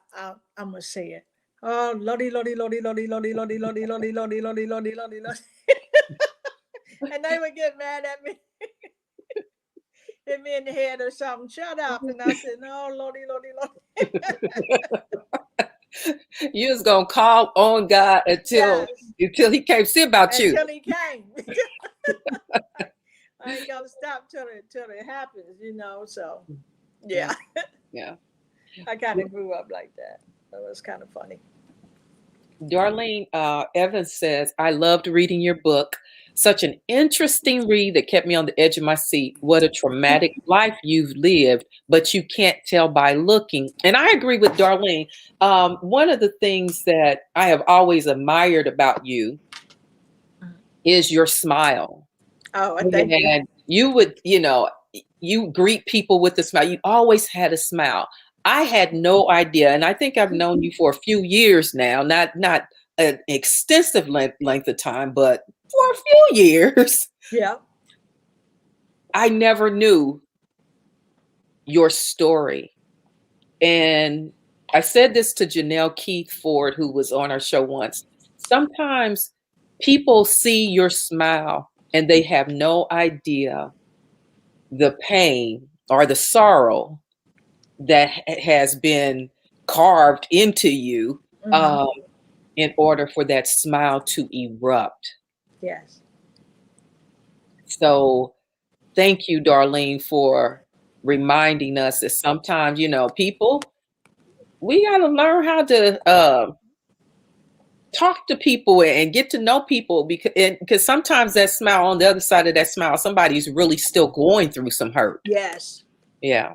gonna say it. Oh Lordy, Lordy, Lordy, Lordy, Lordy, Lordy, Lordy, Lordy, Lordy, Lordy, Lordy, Lordy, Lordy. And they would get mad at me, hit me in the head or something. Shut up. And I said, no, Lordy, Lordy, Lordy. You was gonna call on God until Yes. until He came see about you. Until he came. I ain't gonna stop till it happens. So Yeah, yeah. yeah. I kind of grew up like that. So it was kind of funny. Darlene Evans says, I loved reading your book. Such an interesting read that kept me on the edge of my seat. What a traumatic life you've lived, but you can't tell by looking. And I agree with Darlene. One of the things that I have always admired about you is your smile. Oh, I thank you. And you would, you greet people with a smile. You always had a smile. I had no idea, and I think I've known you for a few years now, not an extensive length of time, but for a few years. Yeah. I never knew your story. And I said this to Janelle Keith Ford, who was on our show once. Sometimes people see your smile and they have no idea the pain or the sorrow that has been carved into you, Hmm. um, in order for that smile to erupt. Yes. So thank you, Darlene, for reminding us that sometimes, people, we got to learn how to talk to people and get to know people, because sometimes that smile, on the other side of that smile, somebody's really still going through some hurt. Yes. Yeah.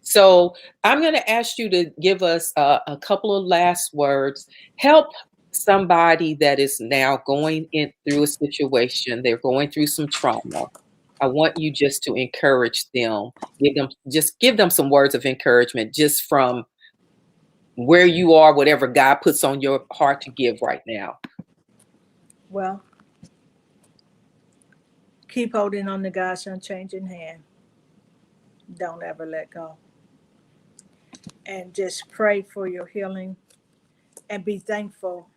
So I'm going to ask you to give us a couple of last words. Help somebody that is now going in through a situation. They're going through some trauma. I want you just to encourage them. Give them some words of encouragement, just from where you are, whatever God puts on your heart to give right now. Well, keep holding on to God's unchanging hand. Don't ever let go. And just pray for your healing and be thankful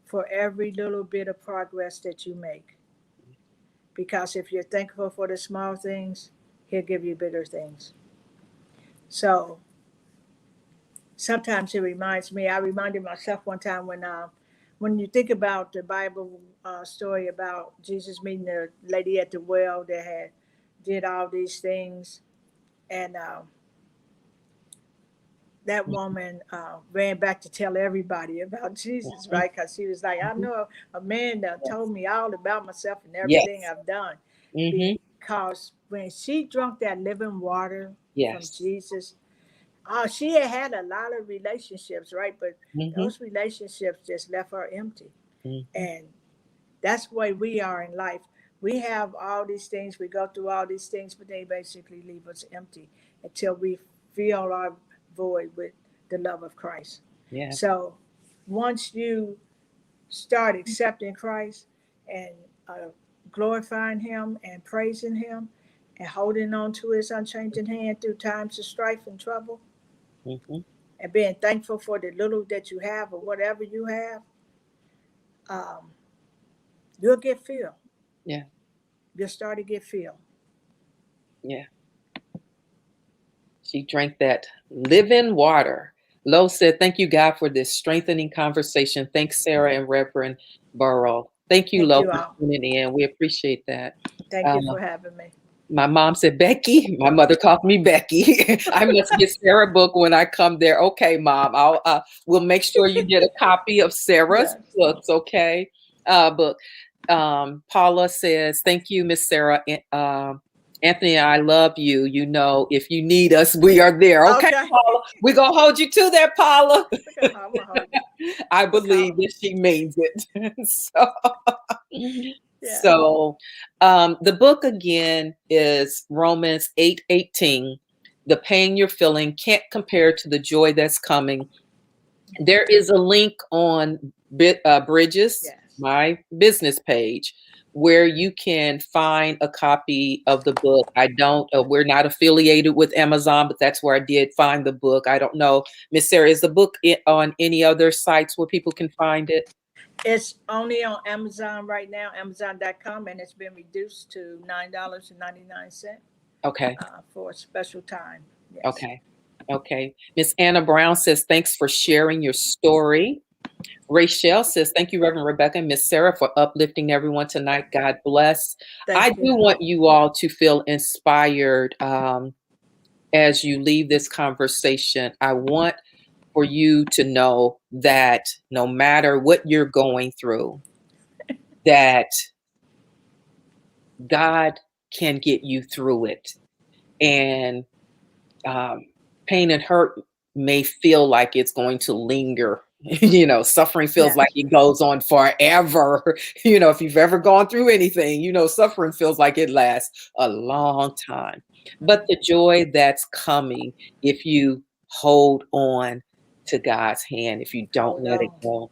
for every little bit of progress that you make. Because if you're thankful for the small things, He'll give you bigger things. So sometimes it reminds me, I reminded myself one time when you think about the Bible story about Jesus meeting the lady at the well that had did all these things, and that woman ran back to tell everybody about Jesus, Mhm, right? Because she was like, I mhm. know a man that told Yes. me all about myself and everything Yes. I've done. Hmm. Because when she drank that living water from Yes. Jesus, she had a lot of relationships, right? But Hmm. those relationships just left her empty. And that's the way we are in life. We have all these things, we go through all these things, but they basically leave us empty until we fill our void with the love of Christ. Yeah. So once you start accepting Christ and uh, glorifying Him and praising Him and holding on to His unchanging hand through times of strife and trouble, Hmm. and being thankful for the little that you have or whatever you have, um, you'll get filled. Yeah. You'll start to get filled. Yeah. She drank that living water. Lo said, thank you, God, for this strengthening conversation. Thanks, Sarah and Reverend Burrow. Thank you, Thank Lo, you for all. tuning in. We appreciate that. Thank Uh, you for having me. my mom said, Becky. My mother called me Becky. I must get Sarah a book when I come there. Okay, Mom. We'll make sure you get a copy of Sarah's Yes. books, okay? Book. Paula says, thank you, Miss Sarah. Anthony, I love you. You know, if you need us, we are there. Okay, Okay. Paula. We're going to hold you to that, Paula. Okay, I'm gonna hold you. I We'll call believe them. that she means it. So, Yeah. the book again is Romans 8:18. The pain you're feeling can't compare to the joy that's coming. There is a link on Bridges, Yes. my business page, where you can find a copy of the book. I don't, we're not affiliated with Amazon, but that's where I did find the book. I don't know, Miss Sarah, is the book on any other sites where people can find it? It's only on Amazon right now, Amazon.com, and it's been reduced to $9.99 Okay. for a special time. Yes. Okay. Okay. Miss Anna Brown says, thanks for sharing your story. Rachel says, thank you, Reverend Rebecca and Miss Sarah, for uplifting everyone tonight. God bless. I Thank do you. want you all to feel inspired as you leave this conversation. I want for you to know that no matter what you're going through, that God can get you through it. And pain and hurt may feel like it's going to linger. Suffering feels Yes. like it goes on forever. If you've ever gone through anything, suffering feels like it lasts a long time. But the joy that's coming if you hold on to God's hand, if you don't Hold let it on. go.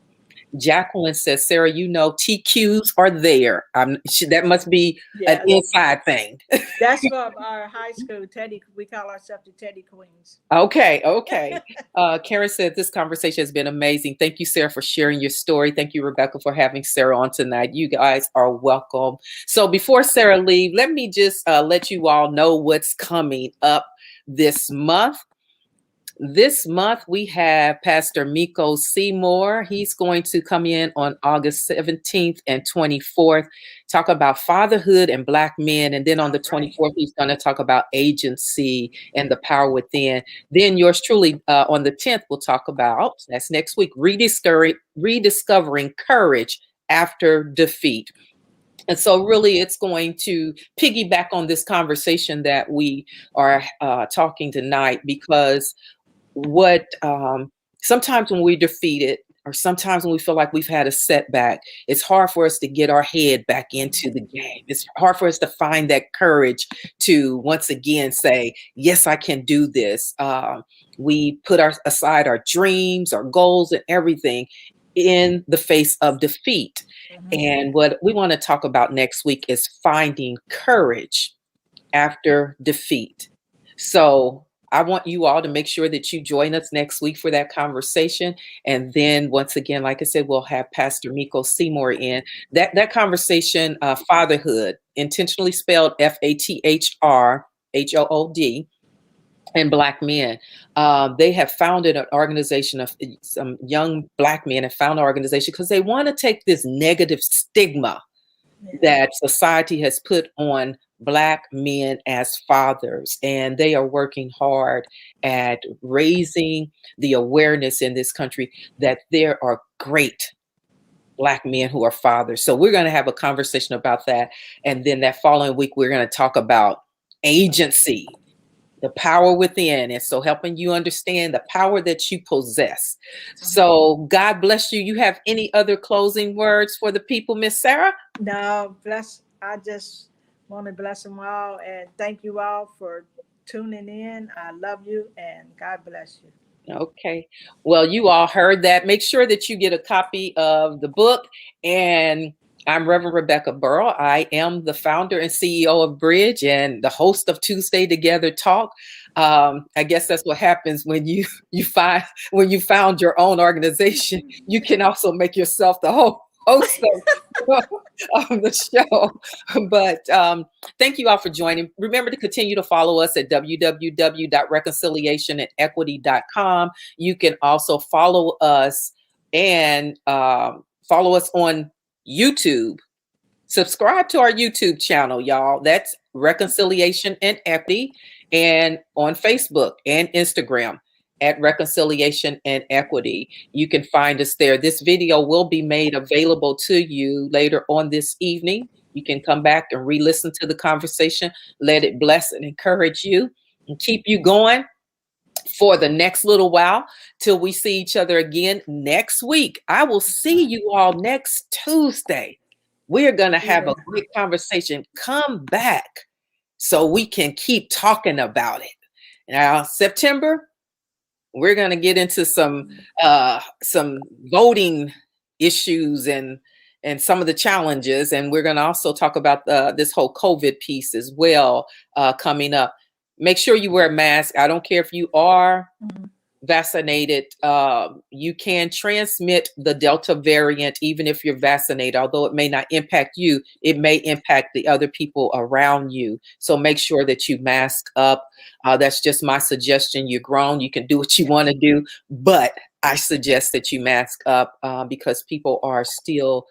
Jacqueline says, Sarah, TQs are there. That must be an Yes. inside thing. That's from our high school, Teddy. We call ourselves the Teddy Queens. Okay. Karen said this conversation has been amazing. Thank you, Sarah, for sharing your story. Thank you, Rebecca, for having Sarah on tonight. You guys are welcome. So before Sarah leaves, let me just let you all know what's coming up this month. This month, we have Pastor Miko Seymour. He's going to come in on August 17th and 24th, talk about fatherhood and Black men. And then on the 24th, he's going to talk about agency and the power within. Then yours truly on the 10th, we'll talk about, that's next week, rediscovering courage after defeat. And so really it's going to piggyback on this conversation that we are talking tonight, because sometimes when we're defeated, or sometimes when we feel like we've had a setback, it's hard for us to get our head back into the game. It's hard for us to find that courage to once again say, yes, I can do this. We put aside our dreams, our goals, and everything in the face of defeat. And what we want to talk about next week is finding courage after defeat. So I want you all to make sure that you join us next week for that conversation. And then once again, like I said, we'll have Pastor Miko Seymour in. That conversation, fatherhood, intentionally spelled FATHRHOOD, and Black men. They have founded an organization of some young Black men, have found an organization because they want to take this negative stigma that society has put on Black men as fathers, and they are working hard at raising the awareness in this country that there are great Black men who are fathers. So we're going to have a conversation about that. And then that following week, we're going to talk about agency. The power within. And so helping you understand the power that you possess. So God bless you. You have any other closing words for the people, Miss Sarah? No, bless. I just want to bless them all and thank you all for tuning in. I love you and God bless you. Okay. Well, you all heard that. Make sure that you get a copy of the book. And I'm Reverend Rebecca Burrow. I am the founder and CEO of Bridge and the host of Tuesday Together Talk. I guess that's what happens when you found your own organization. You can also make yourself the host of the show. But thank you all for joining. Remember to continue to follow us at www.reconciliationandequity.com. You can also follow us and follow us on YouTube. Subscribe to our YouTube channel, y'all. That's Reconciliation and Equity, and on Facebook and Instagram at Reconciliation and Equity. You can find us there. This video will be made available to you later on this evening. You can come back and re-listen to the conversation. Let it bless and encourage you and keep you going for the next little while till we see each other again next week. I will see you all next Tuesday. We're going to have a great conversation. Come back so we can keep talking about it. Now, September, we're going to get into some voting issues and some of the challenges. And we're going to also talk about this whole COVID piece as well coming up. Make sure you wear a mask. I don't care if you are vaccinated. You can transmit the Delta variant even if you're vaccinated. Although it may not impact you, it may impact the other people around you. So make sure that you mask up. That's just my suggestion. You're grown. You can do what you want to do. But I suggest that you mask up because people are still,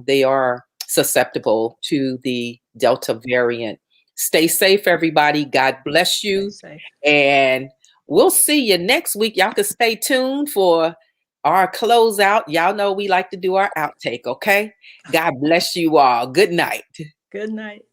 they are susceptible to the Delta variant. Stay safe, everybody. God bless you. And we'll see you next week. Y'all can stay tuned for our closeout. Y'all know we like to do our outtake, okay? God bless you all. Good night. Good night.